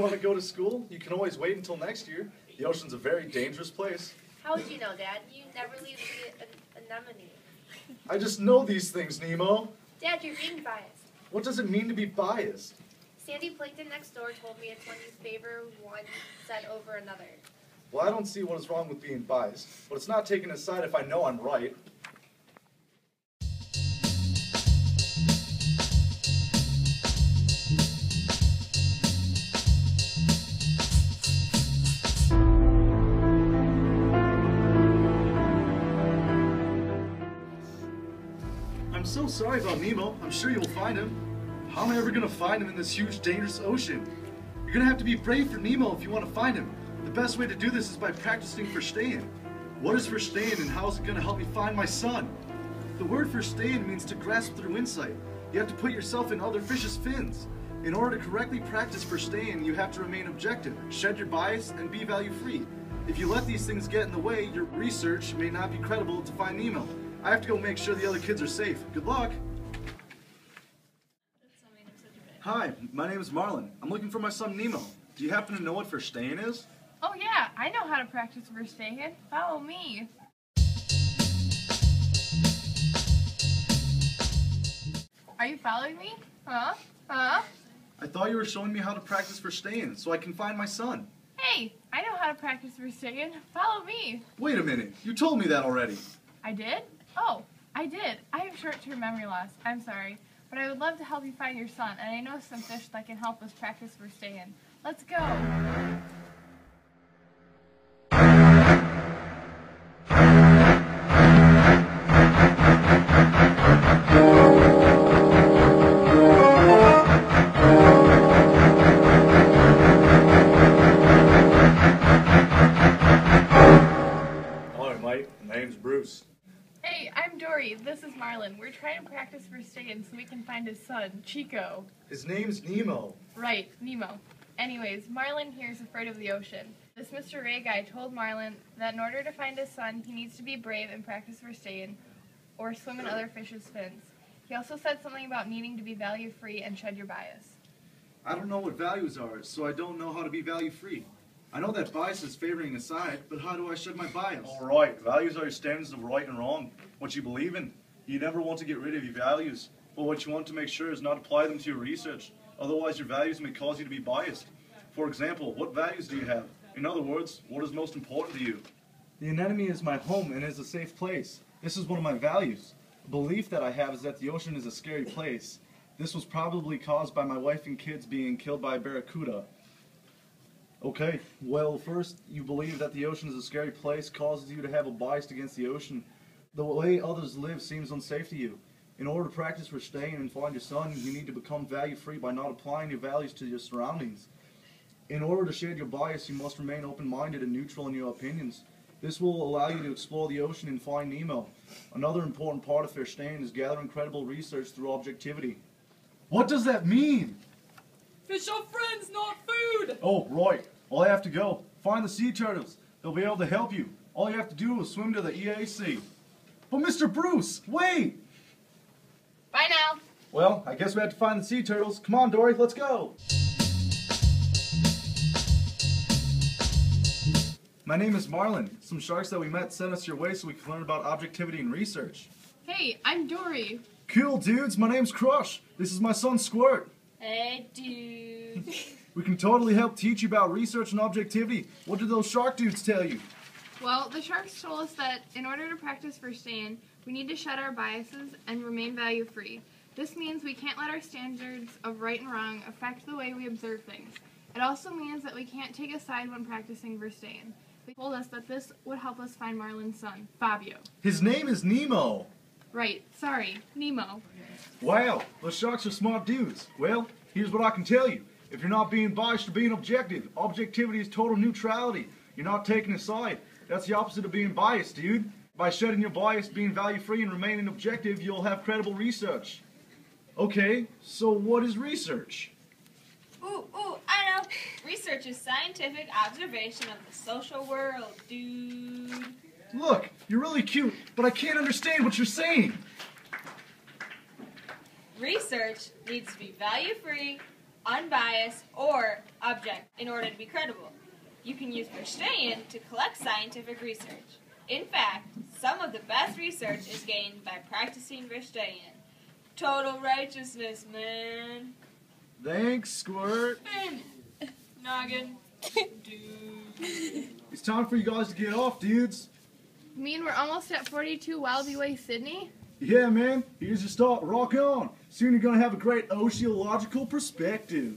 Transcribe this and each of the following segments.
want to go to school, you can always wait until next year. The ocean's a very dangerous place. How would you know, Dad? You never leave the anemone. I just know these things, Nemo. Dad, you're being biased. What does it mean to be biased? Sandy Plankton next door told me it's when you favor one set over another. Well, I don't see what is wrong with being biased, but it's not taking a side if I know I'm right. I'm so sorry about Nemo. I'm sure you'll find him. How am I ever going to find him in this huge, dangerous ocean? You're going to have to be brave for Nemo if you want to find him. The best way to do this is by practicing verstehen. What is verstehen and how is it going to help me find my son? The word verstehen means to grasp through insight. You have to put yourself in other fish's fins. In order to correctly practice verstehen, you have to remain objective, shed your bias, and be value-free. If you let these things get in the way, your research may not be credible to find Nemo. I have to go make sure the other kids are safe. Good luck! Hi, my name is Marlon. I'm looking for my son Nemo. Do you happen to know what verstehen is? Oh yeah, I know how to practice verstehen. Follow me. Are you following me? Huh? I thought you were showing me how to practice verstehen so I can find my son. Hey, I know how to practice verstehen. Follow me. Wait a minute, you told me that already. I did? Oh, I did. I have short-term memory loss. I'm sorry. But I would love to help you find your son, and I know some fish that can help us practice verstehen. Let's go. Alright, Mike. My name's Bruce. Hey, I'm Dory. This is Marlon. We're trying to practice verstehen so we can find his son, Chico. His name's Nemo. Right, Nemo. Anyways, Marlon here is afraid of the ocean. This Mr. Ray guy told Marlon that in order to find his son, he needs to be brave and practice verstehen, or swim in other fish's fins. He also said something about needing to be value-free and shed your bias. I don't know what values are, so I don't know how to be value-free. I know that bias is favoring a side, but how do I shed my bias? Alright, values are your standards of right and wrong, what you believe in. You never want to get rid of your values, but what you want to make sure is not apply them to your research. Otherwise, your values may cause you to be biased. For example, what values do you have? In other words, what is most important to you? The anemone is my home and is a safe place. This is one of my values. A belief that I have is that the ocean is a scary place. This was probably caused by my wife and kids being killed by a barracuda. Okay, well, first, you believe that the ocean is a scary place causes you to have a bias against the ocean. The way others live seems unsafe to you. In order to practice verstehen and find your son, you need to become value-free by not applying your values to your surroundings. In order to shed your bias, you must remain open-minded and neutral in your opinions. This will allow you to explore the ocean and find Nemo. Another important part of verstehen is gathering credible research through objectivity. What does that mean? Fish are friends, not food! Oh, right. Well, I have to go. Find the sea turtles. They'll be able to help you. All you have to do is swim to the EAC. But Mr. Bruce, wait! Bye now. Well, I guess we have to find the sea turtles. Come on, Dory, let's go! My name is Marlon. Some sharks that we met sent us your way so we can learn about objectivity and research. Hey, I'm Dory. Cool, dudes. My name's Crush. This is my son, Squirt. Hey, dude. We can totally help teach you about research and objectivity. What did those shark dudes tell you? Well, the sharks told us that in order to practice verstehen, we need to shed our biases and remain value-free. This means we can't let our standards of right and wrong affect the way we observe things. It also means that we can't take a side when practicing verstehen. They told us that this would help us find Marlon's son, Fabio. His name is Nemo. Right, sorry, Nemo. Wow, those sharks are smart dudes. Well, here's what I can tell you. If you're not being biased or being objective, objectivity is total neutrality. You're not taking a side. That's the opposite of being biased, dude. By shedding your bias, being value-free, and remaining objective, you'll have credible research. Okay, so what is research? Ooh, I know. Research is scientific observation of the social world, dude. Look, you're really cute, but I can't understand what you're saying. Research needs to be value-free, unbiased, or objective in order to be credible. You can use verstehen to collect scientific research. In fact, some of the best research is gained by practicing verstehen. Total righteousness, man. Thanks, Squirt. Finn, Noggin, dude. It's time for you guys to get off, dudes. You mean we're almost at 42 Wallaby Way, Sydney? Yeah, man. Here's your start. Rock on. Soon you're gonna have a great oceological perspective.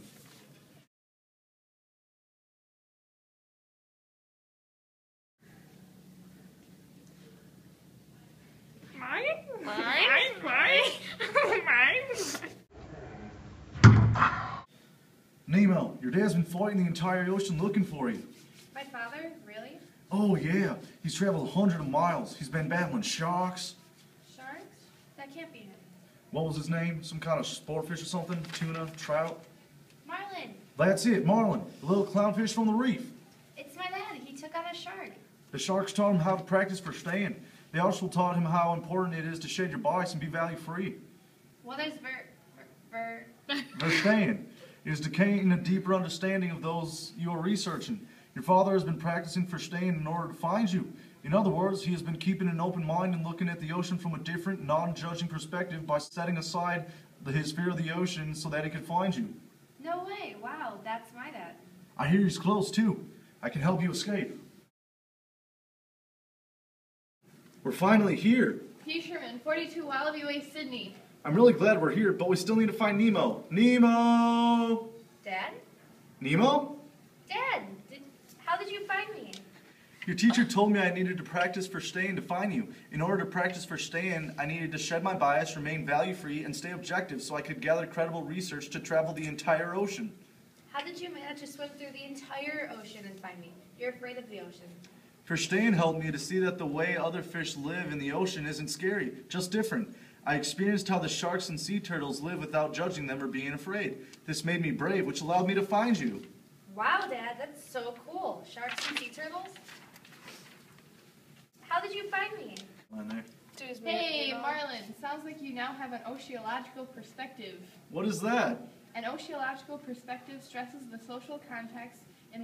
Nemo, your dad's been fighting the entire ocean looking for you. My father? Really? Oh yeah, he's traveled hundreds of miles. He's been battling sharks. Sharks? That can't be him. What was his name? Some kind of sportfish or something? Tuna? Trout? Marlin! That's it, marlin. The little clownfish from the reef. It's my dad. He took on a shark. The sharks taught him how to practice verstehen. They also taught him how important it is to shed your bias and be value-free. What is Verstehen is to gain a deeper understanding of those you are researching. Your father has been practicing verstehen in order to find you. In other words, he has been keeping an open mind and looking at the ocean from a different, non-judging perspective by setting aside his fear of the ocean so that he could find you. No way. Wow, that's my dad. I hear he's close too. I can help you escape. We're finally here. P. Sherman, 42 Wallaby Way, Sydney. I'm really glad we're here, but we still need to find Nemo. Nemo! Dad? Nemo? Dad, how did you find me? Your teacher told me I needed to practice verstehen to find you. In order to practice verstehen, I needed to shed my bias, remain value-free, and stay objective so I could gather credible research to travel the entire ocean. How did you manage to swim through the entire ocean and find me? You're afraid of the ocean. Verstehen helped me to see that the way other fish live in the ocean isn't scary, just different. I experienced how the sharks and sea turtles live without judging them or being afraid. This made me brave, which allowed me to find you. Wow, Dad, that's so cool. Sharks and sea turtles? How did you find me? Hey, Marlin, sounds like you now have an oceological perspective. What is that? An oceological perspective stresses the social context in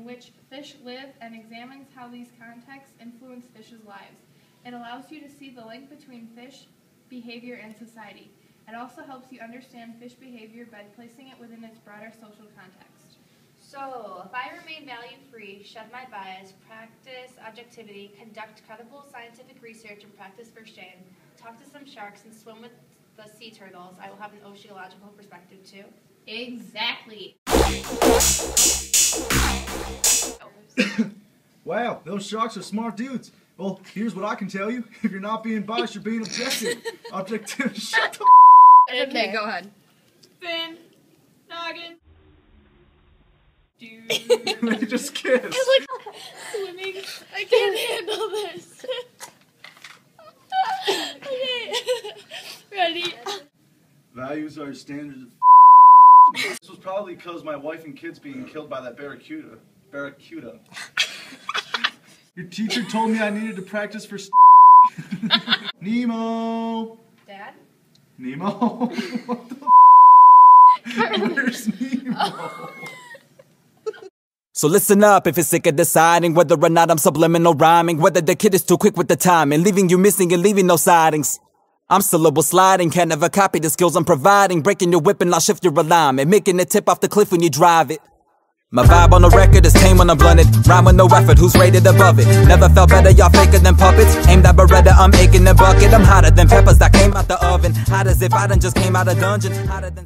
which fish live and examines how these contexts influence fish's lives. It allows you to see the link between fish behavior and society. It also helps you understand fish behavior by placing it within its broader social context. So, if I remain value-free, shed my bias, practice objectivity, conduct credible scientific research, and practice verstehen, talk to some sharks, and swim with the sea turtles, I will have an oceological perspective too? Exactly. Wow, those sharks are smart dudes. Well, here's what I can tell you. If you're not being biased, you're being objective. Objective, shut the Okay, go ahead. Finn, Noggin, dude. They just kissed. Swimming. I can't handle this. Okay. Ready? Values are standards of This was probably because my wife and kids being killed by that barracuda. Your teacher told me I needed to practice for Nemo! Dad? Nemo? What the Where's Nemo? So listen up if you're sick of deciding whether or not I'm subliminal rhyming, whether the kid is too quick with the timing, leaving you missing and leaving no sightings. I'm syllable sliding, can't never copy the skills I'm providing, breaking your whip and I'll shift your alignment, making it tip off the cliff when you drive it. My vibe on the record is tame when I'm blunted, rhyme with no effort, who's rated above it? Never felt better, y'all faker than puppets, aimed at Beretta, I'm aching the bucket, I'm hotter than peppers that came out the oven, hot as if I done just came out of dungeon, hotter than